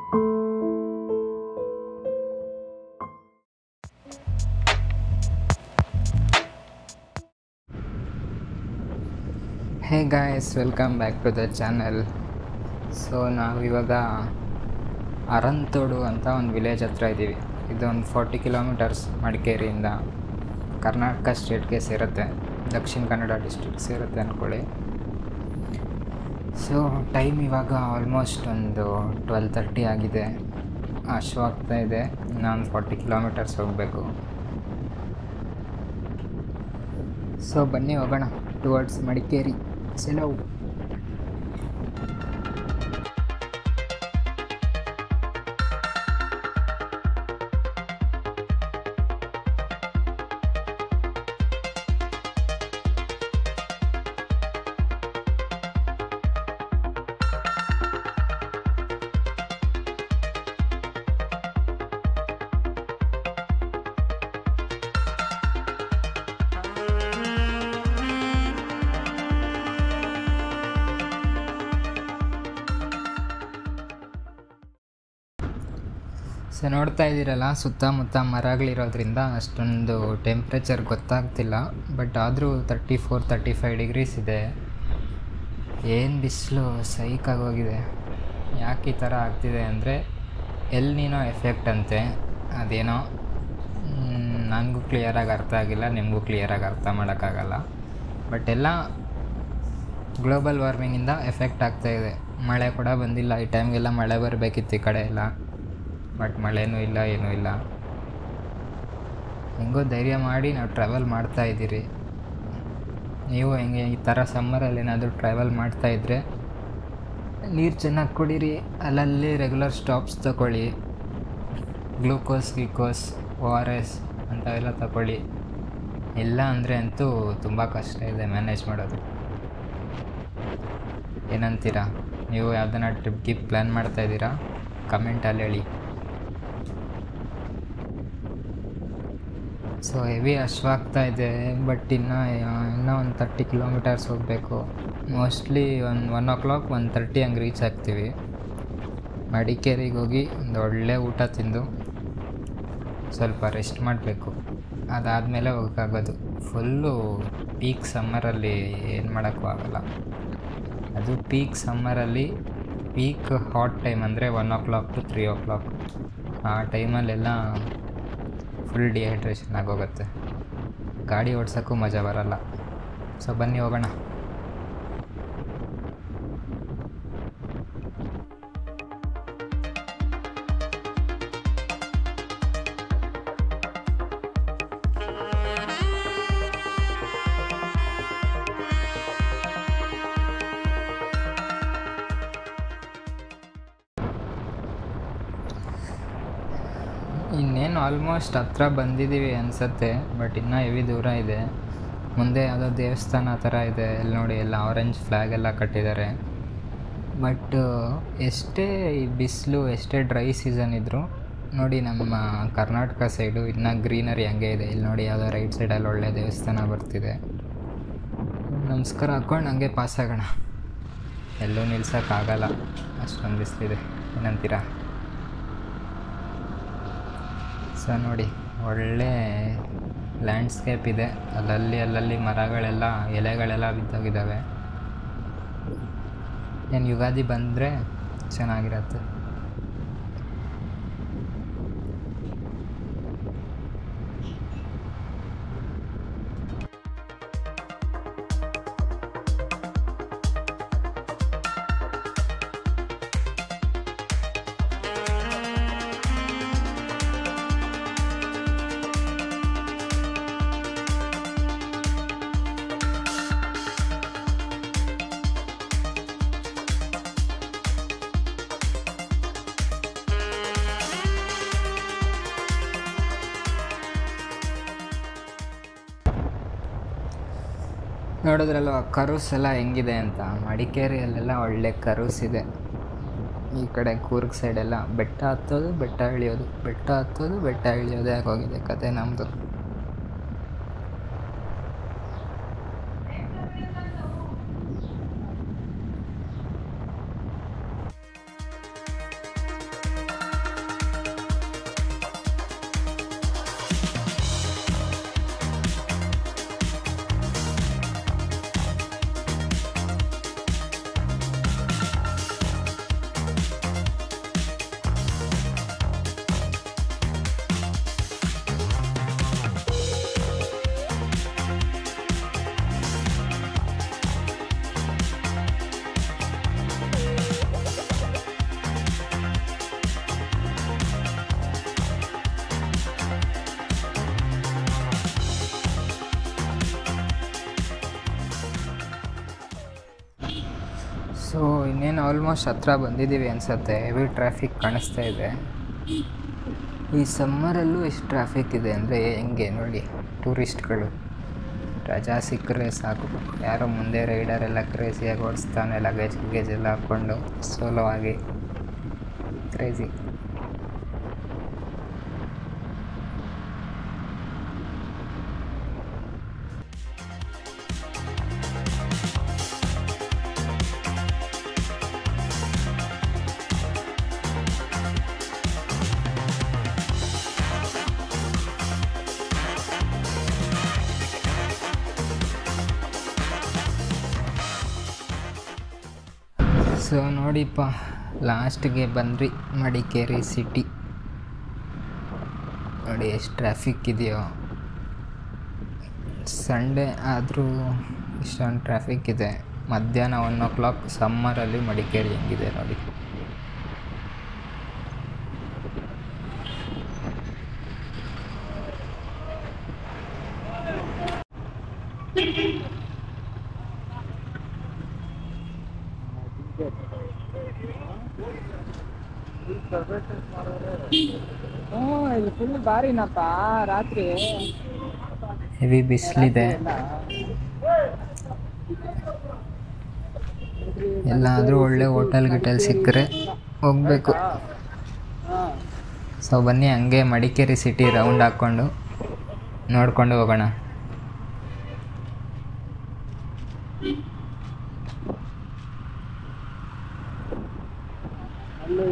Hey guys, welcome back to the channel. So ನಾವಿವಾಗ ಅರಂತೋಡು ಅಂತ ಒಂದು ವಿಲೇಜ್ ಹತ್ರ ಇದ್ದೀವಿ. ಇದೊಂದು 40 ಕಿಲೋಮೀಟರ್ಸ್ ಮಡಿಕೇರಿಯಿಂದ. ಕರ್ನಾಟಕ ಸ್ಟೇಟ್ಗೆ ಸೇರುತ್ತೆ, ದಕ್ಷಿಣ ಕನ್ನಡ ಡಿಸ್ಟ್ರಿಕ್ಟ್ ಸೇರುತ್ತೆ ಅಂದ್ಕೊಳ್ಳಿ. ಸೊ ಟೈಮ್ ಇವಾಗ ಆಲ್ಮೋಸ್ಟ್ ಒಂದು 12:30 ಆಗಿದೆ. ಹಶ್ವಾಗ್ತಾ ಇದೆ. ಇನ್ನೊಂದು 40 ಕಿಲೋಮೀಟರ್ಸ್ ಹೋಗಬೇಕು. ಸೊ ಬನ್ನಿ ಹೋಗೋಣ ಟುವರ್ಡ್ಸ್ ಮಡಿಕೇರಿ. ಚಲೋ. ಸೊ ನೋಡ್ತಾ ಇದ್ದೀರಲ್ಲ, ಸುತ್ತಮುತ್ತ ಮರಗಳಿರೋದ್ರಿಂದ ಅಷ್ಟೊಂದು ಟೆಂಪ್ರೇಚರ್ ಗೊತ್ತಾಗ್ತಿಲ್ಲ. ಬಟ್ ಆದರೂ 34-35 ಡಿಗ್ರೀಸ್ ಇದೆ. ಏನು ಬಿಸಿಲು ಸೈಕಾಗೋಗಿದೆ. ಯಾಕೆ ಈ ಥರ ಆಗ್ತಿದೆ ಅಂದರೆ ಎಲ್ ನೀನೋ ಎಫೆಕ್ಟ್ ಅಂತೆ. ಅದೇನೋ ನನಗೂ ಕ್ಲಿಯರಾಗಿ ಅರ್ಥ ಆಗಿಲ್ಲ, ನಿಮಗೂ ಕ್ಲಿಯರಾಗಿ ಅರ್ಥ ಮಾಡೋಕ್ಕಾಗಲ್ಲ. ಬಟ್ ಎಲ್ಲ ಗ್ಲೋಬಲ್ ವಾರ್ಮಿಂಗಿಂದ ಎಫೆಕ್ಟ್ ಆಗ್ತಾಯಿದೆ. ಮಳೆ ಕೂಡ ಬಂದಿಲ್ಲ. ಈ ಟೈಮ್ಗೆಲ್ಲ ಮಳೆ ಬರಬೇಕಿತ್ತು ಈ ಕಡೆ ಎಲ್ಲ. ಬಟ್ ಮಳೆನೂ ಇಲ್ಲ, ಏನೂ ಇಲ್ಲ. ಹೆಂಗೋ ಧೈರ್ಯ ಮಾಡಿ ನಾವು ಟ್ರಾವೆಲ್ ಮಾಡ್ತಾಯಿದ್ದೀರಿ. ನೀವು ಹೆಂಗೆ ಈ ಥರ ಸಮ್ಮರಲ್ಲಿ ಏನಾದರೂ ಟ್ರಾವೆಲ್ ಮಾಡ್ತಾಯಿದ್ರೆ ನೀರು ಚೆನ್ನಾಗಿ ಕುಡೀರಿ. ಅಲ್ಲಲ್ಲಿ ರೆಗ್ಯುಲರ್ ಸ್ಟಾಪ್ಸ್ ತಗೊಳ್ಳಿ. ಗ್ಲೂಕೋಸ್ ORS ಅಂಥವೆಲ್ಲ ತಗೊಳ್ಳಿ. ಇಲ್ಲ ಅಂದರೆ ಅಂತೂ ತುಂಬ ಕಷ್ಟ ಇದೆ ಮ್ಯಾನೇಜ್ ಮಾಡೋದು. ಏನಂತೀರಾ? ನೀವು ಯಾವುದನ್ನ ಟ್ರಿಪ್ಗೆ ಪ್ಲ್ಯಾನ್ ಮಾಡ್ತಾಯಿದ್ದೀರಾ? ಕಮೆಂಟಲ್ಲಿ ಹೇಳಿ. ಸೊ ಹೆವಿ ಹಶ್ವಾಗ್ತಾ ಇದೆ. ಬಟ್ ಇನ್ನೂ ಒಂದು 30 ಕಿಲೋಮೀಟರ್ಸ್ ಹೋಗಬೇಕು. ಮೋಸ್ಟ್ಲಿ 1 o'clock 1:30 ಹಂಗೆ ರೀಚ್ ಆಗ್ತೀವಿ. ಮಡಿಕೇರಿಗೆ ಹೋಗಿ ಒಂದು ಒಳ್ಳೆ ಊಟ ತಿಂದು ಸ್ವಲ್ಪ ರೆಸ್ಟ್ ಮಾಡಬೇಕು. ಅದಾದಮೇಲೆ ಹೋಗೋಕ್ಕಾಗೋದು. ಫುಲ್ಲು ಪೀಕ್ ಸಮ್ಮರಲ್ಲಿ ಏನು ಮಾಡೋಕ್ಕೂ ಆಗೋಲ್ಲ. ಅದು ಪೀಕ್ ಸಮ್ಮರಲ್ಲಿ ಪೀಕ್ ಹಾಟ್ ಟೈಮ್ ಅಂದರೆ 1 o'clock to 3 o'clock. ಆ ಟೈಮಲ್ಲೆಲ್ಲ ಫುಲ್ ಡಿಹೈಡ್ರೇಷನ್ ಆಗೋಗುತ್ತೆ. ಗಾಡಿ ಓಡ್ಸೋಕ್ಕೂ ಮಜಾ ಬರಲ್ಲ. ಸೊ ಬನ್ನಿ ಹೋಗೋಣ. ಇನ್ನೇನು ಆಲ್ಮೋಸ್ಟ್ ಹತ್ರ ಬಂದಿದ್ದೀವಿ ಅನಿಸುತ್ತೆ. ಬಟ್ ಇನ್ನೂ ಹೆವಿ ದೂರ ಇದೆ. ಮುಂದೆ ಯಾವುದೋ ದೇವಸ್ಥಾನ ಥರ ಇದೆ. ಇಲ್ಲಿ ನೋಡಿ, ಎಲ್ಲ ಆರೆಂಜ್ ಫ್ಲ್ಯಾಗ್ ಎಲ್ಲ ಕಟ್ಟಿದ್ದಾರೆ. ಬಟ್ ಎಷ್ಟೇ ಈ ಬಿಸಿಲು, ಎಷ್ಟೇ ಡ್ರೈ ಸೀಸನ್ ಇದ್ದರೂ ನೋಡಿ, ನಮ್ಮ ಕರ್ನಾಟಕ ಸೈಡು ಇನ್ನೂ ಗ್ರೀನರಿ ಹಂಗೆ ಇದೆ. ಇಲ್ಲಿ ನೋಡಿ, ಯಾವುದೋ ರೈಟ್ ಸೈಡಲ್ಲಿ ಒಳ್ಳೆ ದೇವಸ್ಥಾನ ಬರ್ತಿದೆ. ನಮಸ್ಕಾರ ಹಾಕ್ಕೊಂಡು ಹಂಗೆ ಪಾಸ್ ಆಗೋಣ. ಎಲ್ಲೂ ನಿಲ್ಸೋಕ್ಕಾಗಲ್ಲ, ಅಷ್ಟೊಂದು ಬಿಸಿಲಿದೆ. ಏನಂತೀರಾ? ಸೊ ನೋಡಿ, ಒಳ್ಳೆ ಲ್ಯಾಂಡ್ಸ್ಕೇಪ್ ಇದೆ. ಅಲ್ಲಲ್ಲಿ ಮರಗಳೆಲ್ಲ ಎಲೆಗಳೆಲ್ಲ ಬಿದ್ದೋಗಿದ್ದಾವೆ. ಏನು ಯುಗಾದಿ ಬಂದರೆ ಚೆನ್ನಾಗಿರತ್ತೆ. ನೋಡಿದ್ರಲ್ವ ಕರುಸ್ ಎಲ್ಲ ಹೆಂಗಿದೆ ಅಂತ. ಮಡಿಕೇರಿಯಲ್ಲೆಲ್ಲ ಒಳ್ಳೆ ಕರುಸ್ ಇದೆ. ಈ ಕಡೆ ಕೂರ್ಗ್ ಸೈಡೆಲ್ಲ ಬೆಟ್ಟ ಹತ್ತೋದು, ಬೆಟ್ಟ ಇಳಿಯೋದು, ಬೆಟ್ಟ ಹತ್ತೋದು, ಬೆಟ್ಟ ಇಳಿಯೋದೇ ಆಗೋಗಿದೆ ಕತೆ ನಮ್ಮದು. ಇನ್ನೇನು ಆಲ್ಮೋಸ್ಟ್ ಹತ್ರ ಬಂದಿದ್ದೀವಿ ಅನಿಸುತ್ತೆ. ಹೆವಿ ಟ್ರಾಫಿಕ್ ಕಾಣಿಸ್ತಾ ಇದೆ. ಈ ಸಮ್ಮರಲ್ಲೂ ಎಷ್ಟು ಟ್ರಾಫಿಕ್ ಇದೆ ಅಂದರೆ ಹೆಂಗೆ ನೋಡಿ. ಟೂರಿಸ್ಟ್ಗಳು ರಜಾ ಸಿಕ್ಕರೆ ಸಾಕು, ಯಾರೋ ಮುಂದೆ ರೈಡರೆಲ್ಲ ಕ್ರೇಜಿಯಾಗಿ ಓಡಿಸ್ತಾನೆ, ಲಗೇಜ್ ಎಲ್ಲ ಹಾಕ್ಕೊಂಡು ಸೋಲೋ ಆಗಿ ಕ್ರೇಜಿ. ಸೊ ನೋಡಿಪ್ಪ, ಲಾಸ್ಟ್ಗೆ ಬಂದ್ರಿ ಮಡಿಕೇರಿ ಸಿಟಿ. ನೋಡಿ ಎಷ್ಟು ಟ್ರಾಫಿಕ್ ಇದೆಯೋ. ಸಂಡೇ ಆದರೂ ಇಷ್ಟೊಂದು ಟ್ರಾಫಿಕ್ ಇದೆ. ಮಧ್ಯಾಹ್ನ 1 o'clock ಸಮ್ಮರಲ್ಲಿ ಮಡಿಕೇರಿ ಹೆಂಗಿದೆ ನೋಡಿ. ಇದು ಫುಲ್ ಬಾರಿನಪ್ಪ ರಾತ್ರಿ. ಹೆವಿ ಬಿಸಿಲಿದೆ. ಎಲ್ಲಾದರೂ ಒಳ್ಳೆ ಹೋಟೆಲ್ ಸಿಕ್ಕರೆ ಹೋಗಬೇಕು. ಸೊ ಬನ್ನಿ ಹಂಗೆ ಮಡಿಕೇರಿ ಸಿಟಿ ರೌಂಡ್ ಹಾಕ್ಕೊಂಡು ನೋಡ್ಕೊಂಡು ಹೋಗೋಣ.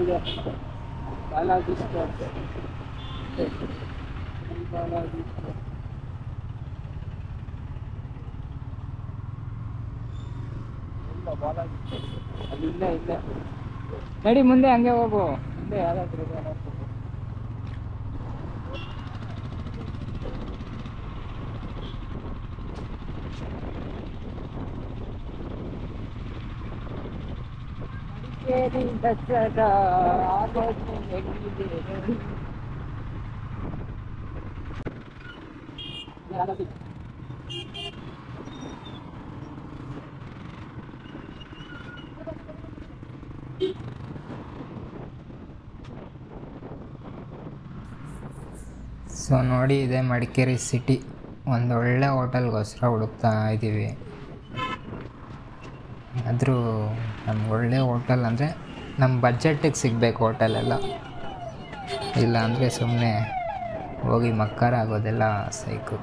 ಇದೆ ಬಾಲಾಜಿ ಅಲ್ಲಿ ಇಲ್ಲೇ ನಡಿ, ಮುಂದೆ ಹಂಗೆ ಹೋಗು. ಮುಂದೆ ಯಾವ್ದಾದ್ರು ದಸರಾ ಸೊ ನೋಡಿ, ಇದೆ ಮಡಿಕೇರಿ ಸಿಟಿ. ಒಂದೊಳ್ಳೆ ಹೋಟೆಲ್ಗೋಸ್ಕರ ಹುಡುಕ್ತಾ ಇದ್ದೀವಿ. ಆದರೂ ನಮ್ಗೆ ಒಳ್ಳೆ ಹೋಟೆಲ್ ಅಂದರೆ ನಮ್ಮ ಬಜೆಟ್ಟಿಗೆ ಸಿಗಬೇಕು ಹೋಟೆಲೆಲ್ಲ. ಇಲ್ಲ ಅಂದರೆ ಸುಮ್ಮನೆ ಹೋಗಿ ಮಕ್ಕಾರ ಆಗೋದೆಲ್ಲ ಸೈಕು.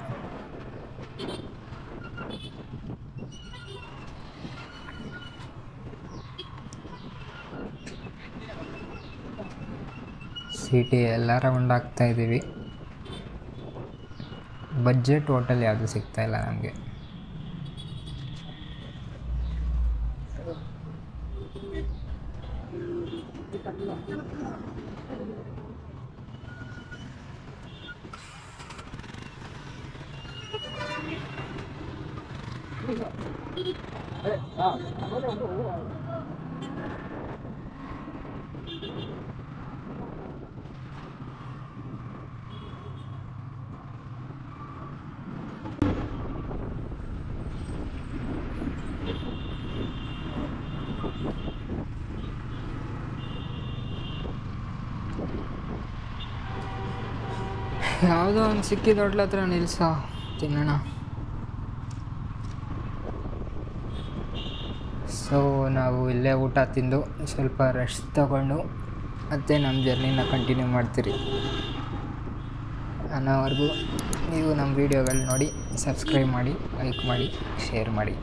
ಸಿಟಿ ಎಲ್ಲ ರೌಂಡ್ ಆಗ್ತಾಯಿದ್ದೀವಿ. ಬಜೆಟ್ ಹೋಟೆಲ್ ಯಾವುದು ಸಿಗ್ತಾಯಿಲ್ಲ ನಮಗೆ. ಯಾವುದೋ ಒಂದು ಸಿಕ್ಕಿದ ಹೋಟ್ಲ ಹತ್ರ ನಿಲ್ಸೋ, ತಿನ್ನೋಣ. ಸೊ ನಾವು ಇಲ್ಲೇ ಊಟ ತಿಂದು ಸ್ವಲ್ಪ ರೆಸ್ಟ್ ತಗೊಂಡು ಮತ್ತೆ ನಮ್ಮ ಜರ್ನಿನ ಕಂಟಿನ್ಯೂ ಮಾಡ್ತೀರಿ. ಅನ್ನೋವರೆಗೂ ನೀವು ನಮ್ಮ ವೀಡಿಯೋಗಳು ನೋಡಿ, ಸಬ್ಸ್ಕ್ರೈಬ್ ಮಾಡಿ, ಲೈಕ್ ಮಾಡಿ, ಶೇರ್ ಮಾಡಿ.